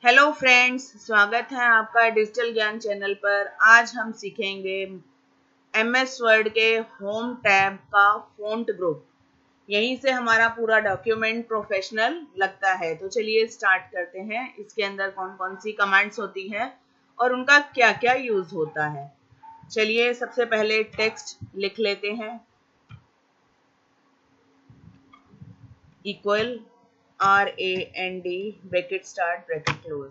Hello friends, स्वागत है आपका डिजिटल ज्ञान चैनल पर। आज हम सीखेंगे एमएस वर्ड के होम टैब का फ़ॉन्ट ग्रुप। यहीं से हमारा पूरा डॉक्यूमेंट प्रोफेशनल लगता है। तो चलिए स्टार्ट करते हैं। इसके अंदर कौन कौन सी कमांड्स होती हैं और उनका क्या क्या यूज़ होता है। चलिए सबसे पहले टेक्स्ट लिख लेते हैं। Equal RAND bracket start bracket close.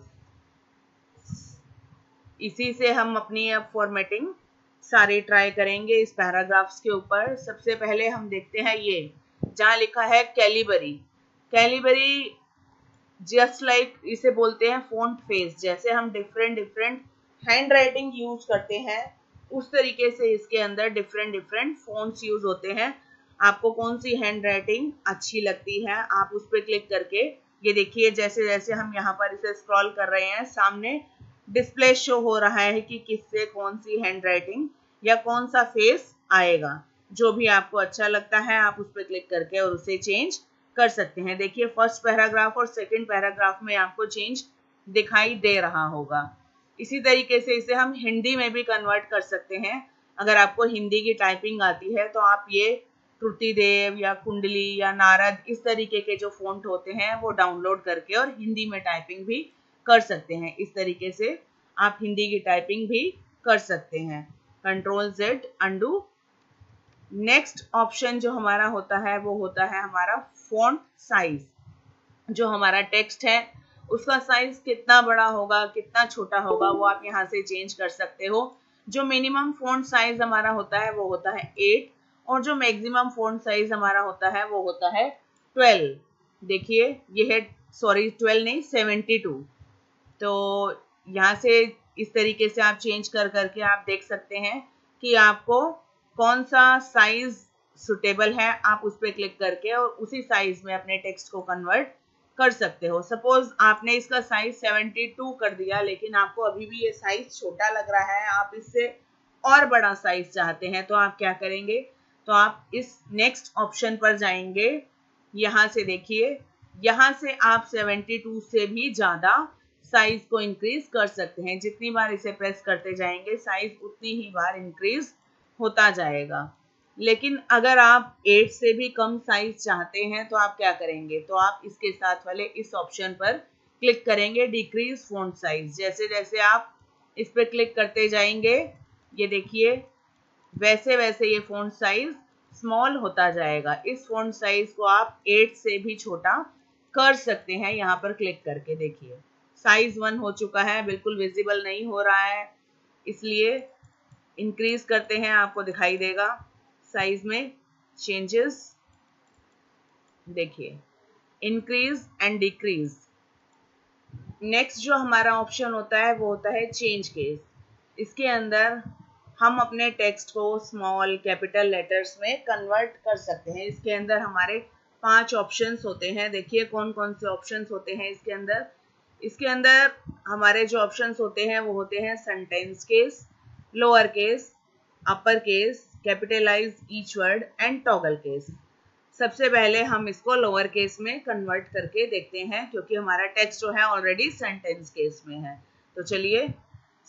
इसी से हम अपनी अब फॉर्मेटिंग सारे ट्राई करेंगे इस पैराग्राफ्स के ऊपर। सबसे पहले हम देखते हैं ये जहाँ लिखा है कैलिबरी। कैलिबरी जस्ट लाइक इसे बोलते हैं फ़ॉन्ट फेस। जैसे हम different different hand writing use करते हैं उस तरीके से इसके अंदर डिफरेंट डिफरेंट फ़ॉन्ट्स यूज होते हैं। आपको कौन सी हैंड राइटिंग अच्छी लगती है आप उस पर क्लिक करके ये देखिए, जैसे जैसे हम यहाँ पर इसे स्क्रॉल कर रहे हैं सामने डिस्प्ले शो हो रहा है कि किससे कौन सी हैंड राइटिंग या कौन सा फेस आएगा। जो भी आपको अच्छा लगता है आप उस पर क्लिक करके और उसे चेंज कर सकते हैं। देखिए फर्स्ट पैराग्राफ और सेकंड पैराग्राफ में आपको चेंज दिखाई दे रहा होगा। इसी तरीके से इसे हम हिंदी में भी कन्वर्ट कर सकते हैं। अगर आपको हिंदी की टाइपिंग आती है तो आप ये त्रुटिदेव या कुंडली या नारद इस तरीके के जो फ़ॉन्ट होते हैं वो डाउनलोड करके और हिंदी में टाइपिंग भी कर सकते हैं। इस तरीके से आप हिंदी की टाइपिंग भी कर सकते हैं। Ctrl+Z undo. नेक्स्ट ऑप्शन जो हमारा होता है वो होता है हमारा फॉन्ट साइज। जो हमारा टेक्स्ट है उसका साइज कितना बड़ा होगा कितना छोटा होगा वो आप यहाँ से चेंज कर सकते हो। जो मिनिमम फॉन्ट साइज हमारा होता है वो होता है 8 और जो मैक्सिमम फॉन्ट साइज हमारा होता है वो होता है 12। देखिए ये है, सॉरी 12 नहीं 72। तो यहाँ से इस तरीके से आप चेंज कर करके आप देख सकते हैं कि आपको कौन सा साइज सुटेबल है। आप उस पर क्लिक करके और उसी साइज में अपने टेक्स्ट को कन्वर्ट कर सकते हो। सपोज आपने इसका साइज 72 कर दिया लेकिन आपको अभी भी ये साइज छोटा लग रहा है, आप इससे और बड़ा साइज चाहते हैं तो आप क्या करेंगे, तो आप इस नेक्स्ट ऑप्शन पर जाएंगे। यहाँ से देखिए, यहाँ से आप 72 से भी ज़्यादा साइज को इंक्रीज कर सकते हैं। जितनी बार इसे प्रेस करते जाएंगे साइज उतनी ही बार इंक्रीज होता जाएगा। लेकिन अगर आप 8 से भी कम साइज चाहते हैं तो आप क्या करेंगे, तो आप इसके साथ वाले इस ऑप्शन पर क्लिक करेंगे, डिक्रीज फॉन्ट साइज। जैसे जैसे आप इस पर क्लिक करते जाएंगे ये देखिए वैसे वैसे ये फॉन्ट साइज स्मॉल होता जाएगा। इस फॉन्ट साइज को आप 8 से भी छोटा कर सकते हैं। यहाँ पर क्लिक करके देखिए साइज 1 हो चुका है, बिल्कुल विजिबल नहीं हो रहा है, इसलिए इंक्रीज करते हैं, आपको दिखाई देगा साइज में चेंजेस। देखिए इंक्रीज एंड डिक्रीज। नेक्स्ट जो हमारा ऑप्शन होता है वो होता है चेंज केस। इसके अंदर हम अपने टेक्स्ट को स्मॉल कैपिटल लेटर्स में कन्वर्ट कर सकते हैं। इसके अंदर हमारे 5 ऑप्शंस होते हैं। देखिए कौन कौन से ऑप्शंस होते हैं इसके अंदर। इसके अंदर हमारे जो ऑप्शंस होते हैं वो होते हैं sentence case, lower case, upper case, capitalise each word and toggle case. सबसे पहले हम इसको लोअर केस में कन्वर्ट करके देखते हैं क्योंकि हमारा टेक्स्ट जो है ऑलरेडी सेंटेंस केस में है। तो चलिए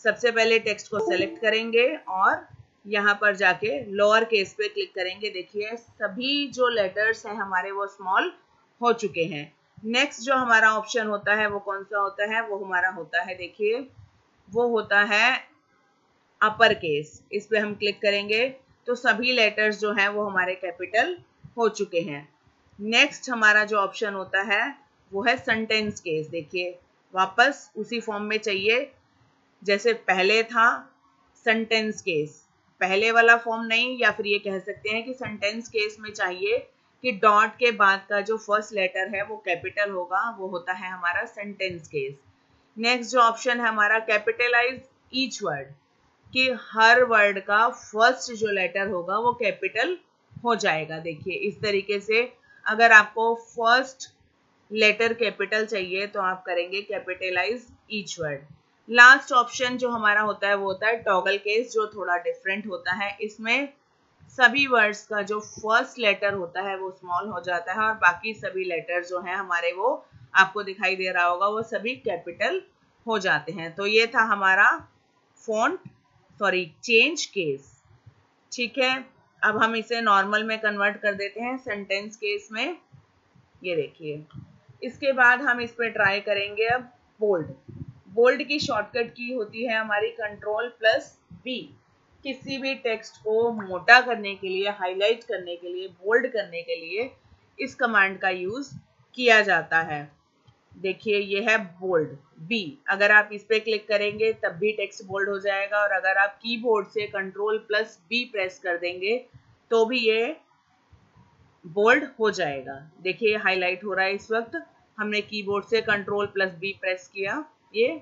सबसे पहले टेक्स्ट को सेलेक्ट करेंगे और यहाँ पर जाके लोअर केस पे क्लिक करेंगे। देखिए सभी जो लेटर्स हैं हमारे वो स्मॉल हो चुके हैं। नेक्स्ट जो हमारा ऑप्शन होता है वो कौन सा होता है, वो हमारा होता है, देखिए वो होता है अपर केस। इस पे हम क्लिक करेंगे तो सभी लेटर्स जो हैं वो हमारे कैपिटल हो चुके हैं। नेक्स्ट हमारा जो ऑप्शन होता है वो है सेंटेंस केस। देखिए वापस उसी फॉर्म में चाहिए जैसे पहले था सेंटेंस केस, पहले वाला फॉर्म नहीं, या फिर ये कह सकते हैं कि सेंटेंस केस में चाहिए कि डॉट के बाद का जो फर्स्ट लेटर है वो कैपिटल होगा, वो होता है हमारा सेंटेंस केस। नेक्स्ट जो ऑप्शन है हमारा कैपिटलाइज ईच वर्ड, कि हर वर्ड का फर्स्ट जो लेटर होगा वो कैपिटल हो जाएगा। देखिए इस तरीके से अगर आपको फर्स्ट लेटर कैपिटल चाहिए तो आप करेंगे capitalise each word. Last option जो हमारा होता है वो होता है टॉगल केस, जो थोड़ा डिफरेंट होता है। इसमें सभी वर्ड्स का जो फर्स्ट लेटर होता है वो स्मॉल हो जाता है और बाकी सभी लेटर जो हैं हमारे वो आपको दिखाई दे रहा होगा वो सभी कैपिटल हो जाते हैं। तो ये था हमारा चेंज केस। ठीक है, अब हम इसे नॉर्मल में कन्वर्ट कर देते हैं सेंटेंस केस में। ये देखिए, इसके बाद हम इस पे ट्राई करेंगे अब बोल्ड। बोल्ड की शॉर्टकट की होती है हमारी Ctrl+B। किसी भी टेक्स्ट को मोटा करने के लिए, हाईलाइट करने के लिए, बोल्ड करने के लिए इस कमांड का यूज किया जाता है। देखिए, ये है बोल्ड बी। अगर आप इस पे क्लिक करेंगे तब भी टेक्स्ट बोल्ड हो जाएगा, और अगर आप कीबोर्ड से Ctrl+B प्रेस कर देंगे तो भी ये बोल्ड हो जाएगा। देखिए, हाईलाइट हो रहा है इस वक्त, हमने कीबोर्ड से Ctrl+B प्रेस किया, ये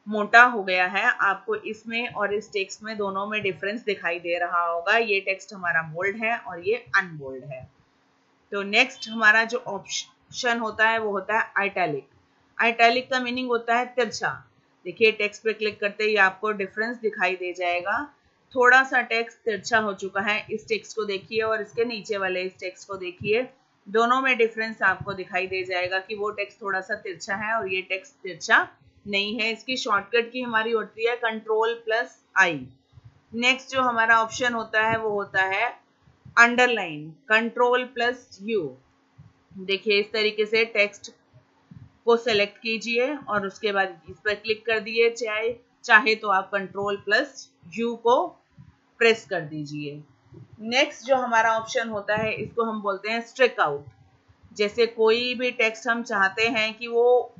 मोटा हो गया है। आपको इसमें और इस टेक्स्ट में दोनों में डिफरेंस दिखाई दे रहा होगा। ये टेक्स्ट हमारा बोल्ड है और ये अनबोल्ड है। तो नेक्स्ट हमारा जो ऑप्शन होता है वो होता है आइटैलिक। आइटैलिक का मीनिंग होता है तिरछा। देखिए, टेक्स्ट पे क्लिक करते ही आपको डिफरेंस दिखाई दे जाएगा। थोड़ा सा टेक्स्ट तिरछा हो चुका है, इस टेक्स्ट को देखिए और इसके नीचे वाले इस टेक्स्ट को देखिए, दोनों में डिफरेंस आपको दिखाई दे जाएगा कि वो टेक्स्ट थोड़ा सा तिरछा है और ये टेक्स्ट तिरछा नहीं है। इसकी शॉर्टकट की हमारी होती है Ctrl+I। नेक्स्ट जो हमारा ऑप्शन होता है वो होता है अंडरलाइन, Ctrl+U। देखिए, इस तरीके से टेक्स्ट को सेलेक्ट कीजिए और उसके बाद इस पर क्लिक कर दिए। चाहे तो आप Ctrl+U को प्रेस कर दीजिए। नेक्स्ट जो हमारा ऑप्शन होता है इसको हम बोलते हैं स्ट्रिक आउट। जैसे कोई भी टेक्स्ट हम चाहते हैं कि वो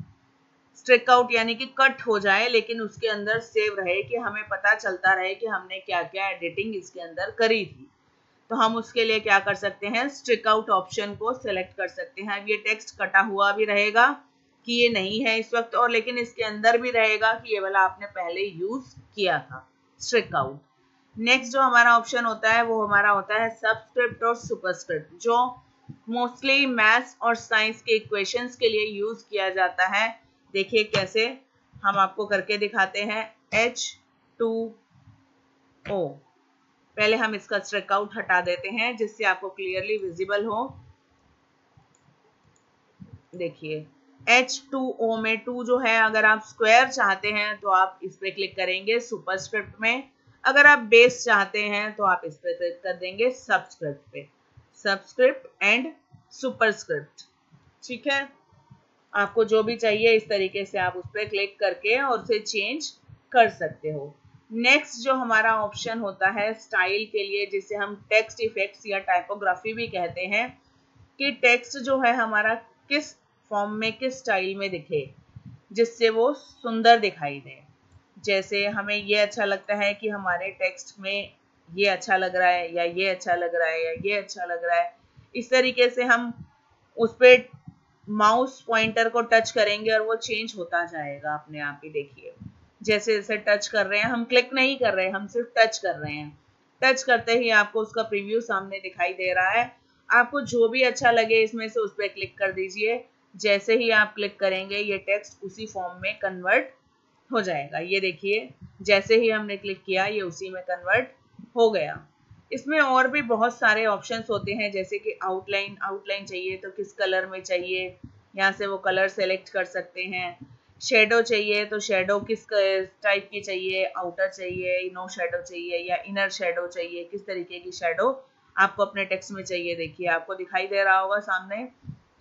स्ट्रिक आउट यानी कि कट हो जाए, लेकिन उसके अंदर सेव रहे, कि हमें पता चलता रहे कि हमने क्या क्या एडिटिंग इसके अंदर करी थी। तो हम उसके लिए क्या कर सकते हैं, स्ट्रिक आउट ऑप्शन को सिलेक्ट कर सकते हैं। अब ये टेक्स्ट कटा हुआ भी रहेगा कि ये नहीं है इस वक्त, और लेकिन इसके अंदर भी रहेगा कि ये वाला आपने पहले यूज किया था, स्ट्रिक आउट। नेक्स्ट जो हमारा ऑप्शन होता है वो हमारा होता है सबस्क्रिप्ट और सुपरस्क्रिप्ट, जो मोस्टली मैथ्स और साइंस के इक्वेशंस के लिए यूज किया जाता है। देखिए कैसे, हम आपको करके दिखाते हैं। H2O, पहले हम इसका स्ट्रिक आउट हटा देते हैं जिससे आपको क्लियरली विजिबल हो। देखिए, H2O में 2 जो है, अगर आप स्क्वायर चाहते हैं तो आप इस पे क्लिक करेंगे सुपरस्क्रिप्ट में। अगर आप बेस चाहते हैं तो आप इस पे क्लिक कर देंगे सबस्क्रिप्ट पे। सबस्क्रिप्ट एंड सुपरस्क्रिप्ट, ठीक है। आपको जो भी चाहिए इस तरीके से आप उस पर क्लिक करके और उसे चेंज कर सकते हो। नेक्स्ट जो हमारा ऑप्शन होता है स्टाइल के लिए, जिसे हम टेक्स्ट इफेक्ट्स या टाइपोग्राफी भी कहते हैं, कि टेक्स्ट जो है हमारा किस फॉर्म में, किस स्टाइल में दिखे जिससे वो सुंदर दिखाई दे। जैसे हमें ये अच्छा लगता है कि हमारे टेक्स्ट में ये अच्छा लग रहा है, या ये अच्छा लग रहा है, या ये अच्छा लग रहा है, इस तरीके से हम उस पे माउस पॉइंटर को टच करेंगे और वो चेंज होता जाएगा अपने आप ही। देखिए, जैसे जैसे टच कर रहे हैं, हम क्लिक नहीं कर रहे हैं, हम सिर्फ टच कर रहे हैं। टच करते ही आपको उसका प्रीव्यू सामने दिखाई दे रहा है। आपको जो भी अच्छा लगे इसमें से उस पर क्लिक कर दीजिए। जैसे ही आप क्लिक करेंगे ये टेक्स्ट उसी फॉर्म में कन्वर्ट हो जाएगा। ये देखिए, जैसे ही हमने क्लिक किया ये उसी में कन्वर्ट हो गया। इसमें और भी बहुत सारे ऑप्शंस होते हैं, जैसे कि आउटलाइन। आउटलाइन चाहिए तो किस कलर में चाहिए, यहाँ से वो कलर सेलेक्ट कर सकते हैं। शेडो चाहिए तो शेडो किस टाइप की चाहिए, आउटर चाहिए, नो शेडो चाहिए, या इनर शेडो चाहिए, किस तरीके की शेडो आपको अपने टेक्स्ट में चाहिए। देखिए, आपको दिखाई दे रहा होगा सामने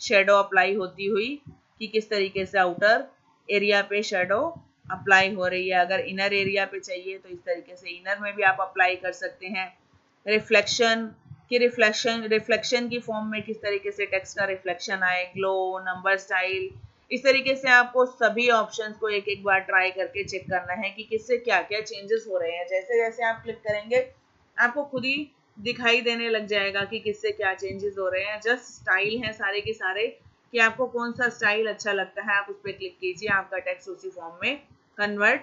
शेडो अप्लाई होती हुई कि किस तरीके से आउटर एरिया पे शेडो अप्लाई हो रही है। अगर इनर एरिया पे चाहिए तो इस तरीके से इनर में भी आप अप्लाई कर सकते हैं। रिफ्लेक्शन रिफ्लेक्शन की फॉर्म में किस तरीके से टेक्स्ट का रिफ्लेक्शन आए, ग्लो, नंबर स्टाइल, इस तरीके से आपको सभी ऑप्शंस को एक एक बार ट्राई करके चेक करना है कि किससे क्या क्या चेंजेस हो रहे हैं। जैसे जैसे आप क्लिक करेंगे आपको खुद ही दिखाई देने लग जाएगा कि किससे क्या चेंजेस हो रहे हैं। जस्ट स्टाइल है सारे के सारे, कि आपको कौन सा स्टाइल अच्छा लगता है आप उस पर क्लिक कीजिए, आपका टेक्स्ट उसी फॉर्म में कन्वर्ट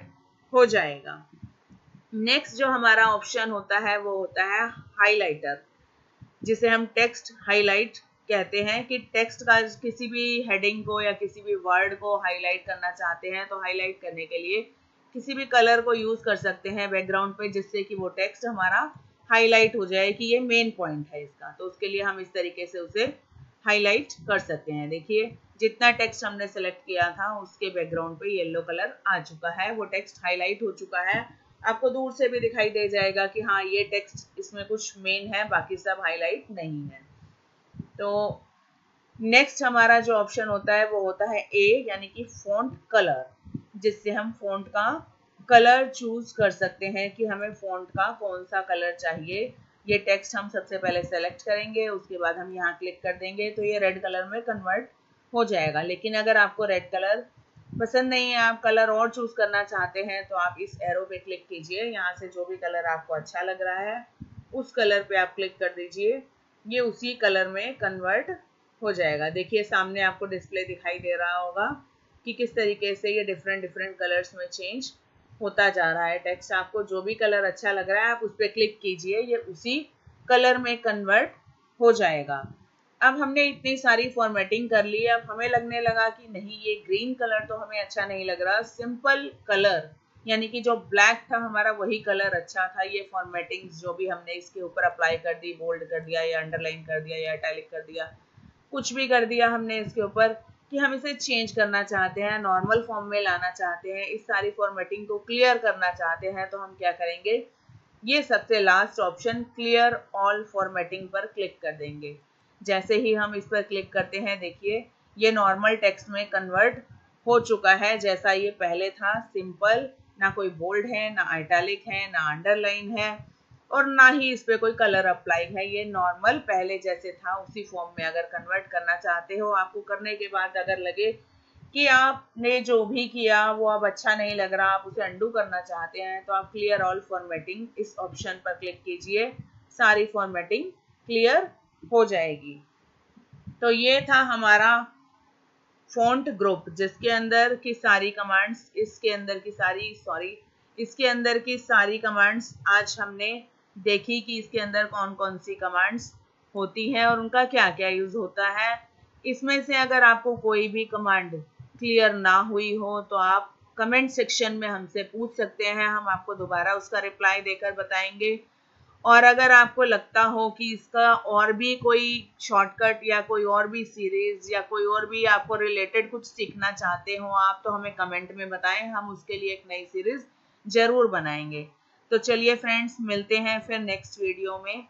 हो जाएगा। नेक्स्ट जो हमारा ऑप्शन होता है वो होता है हाइलाइटर, जिसे हम टेक्स्ट हाईलाइट कहते हैं। कि टेक्स्ट का किसी भी हेडिंग को या किसी भी वर्ड को हाईलाइट करना चाहते हैं तो हाईलाइट करने के लिए किसी भी कलर को यूज कर सकते हैं बैकग्राउंड पे, जिससे कि वो टेक्स्ट हमारा हाईलाइट हो जाए कि ये मेन पॉइंट है इसका। तो उसके लिए हम इस तरीके से उसे हाईलाइट कर सकते हैं। देखिए, जितना टेक्स्ट हमने सेलेक्ट किया था उसके बैकग्राउंड पे येलो कलर आ चुका है, वो टेक्स्ट हाईलाइट हो चुका है। आपको दूर से भी दिखाई दे जाएगा कि हाँ ये टेक्स्ट इसमें कुछ मेन है, बाकी सब हाईलाइट नहीं है। तो नेक्स्ट हमारा जो ऑप्शन होता है वो होता है ए, यानी कि फॉन्ट कलर, जिससे हम फॉन्ट का कलर चूज कर सकते हैं कि हमें फॉन्ट का कौन सा कलर चाहिए। ये टेक्स्ट हम सबसे पहले सेलेक्ट करेंगे, उसके बाद हम यहाँ क्लिक कर देंगे तो ये रेड कलर में कन्वर्ट हो जाएगा। लेकिन अगर आपको रेड कलर पसंद नहीं है, आप कलर और चूज करना चाहते हैं, तो आप इस एरो पे क्लिक कीजिए, यहाँ से जो भी कलर आपको अच्छा लग रहा है उस कलर पे आप क्लिक कर दीजिए, ये उसी कलर में कन्वर्ट हो जाएगा। देखिए सामने आपको डिस्प्ले दिखाई दे रहा होगा कि किस तरीके से ये डिफरेंट डिफरेंट कलर्स में चेंज होता जा रहा है। टेक्स्ट आपको जो भी कलर अच्छा लग रहा है आप उस पर क्लिक कीजिए, ये उसी कलर में कन्वर्ट हो जाएगा। अब हमने इतनी सारी फॉर्मेटिंग कर ली, अब हमें लगने लगा कि नहीं ये ग्रीन कलर तो हमें अच्छा नहीं लग रहा, सिंपल कलर यानी कि जो ब्लैक था हमारा वही कलर अच्छा था। ये फॉर्मेटिंग्स जो भी हमने इसके ऊपर अप्लाई कर दी, बोल्ड कर दिया या अंडरलाइन कर दिया या इटैलिक कर दिया, कुछ भी कर दिया हमने इसके ऊपर कि हम इसे चेंज करना चाहते हैं, नॉर्मल फॉर्म में लाना चाहते हैं, इस सारी फॉर्मेटिंग को क्लियर करना चाहते हैं, तो हम क्या करेंगे, ये सबसे last option clear all formatting पर क्लिक कर देंगे। जैसे ही हम इस पर क्लिक करते हैं देखिए ये नॉर्मल टेक्स्ट में कन्वर्ट हो चुका है, जैसा ये पहले था, सिंपल, ना कोई बोल्ड है, ना इटैलिक है, ना अंडरलाइन है और ना ही इस पे कोई कलर अप्लाई है। ये नॉर्मल पहले जैसे था उसी फॉर्म में अगर कन्वर्ट करना चाहते हो, आपको करने के बाद अगर लगे कि आपने जो भी किया वो अब अच्छा नहीं लग रहा, आप उसे अंडू करना चाहते हैं, तो आप क्लियर ऑल फॉर्मेटिंग इस ऑप्शन पर क्लिक कीजिए, सारी फॉर्मेटिंग क्लियर हो जाएगी। तो ये था हमारा फॉन्ट ग्रुप, जिसके अंदर की सारी कमांड्स, इसके अंदर की सारी कमांड्स आज हमने देखी कि इसके अंदर कौन कौन सी कमांड्स होती हैं और उनका क्या क्या यूज होता है। इसमें से अगर आपको कोई भी कमांड क्लियर ना हुई हो तो आप कमेंट सेक्शन में हमसे पूछ सकते हैं, हम आपको दोबारा उसका रिप्लाई देकर बताएंगे। और अगर आपको लगता हो कि इसका और भी कोई शॉर्टकट या कोई और भी सीरीज या कोई और भी आपको रिलेटेड कुछ सीखना चाहते हो आप, तो हमें कमेंट में बताएं, हम उसके लिए एक नई सीरीज जरूर बनाएंगे। तो चलिए फ्रेंड्स, मिलते हैं फिर नेक्स्ट वीडियो में।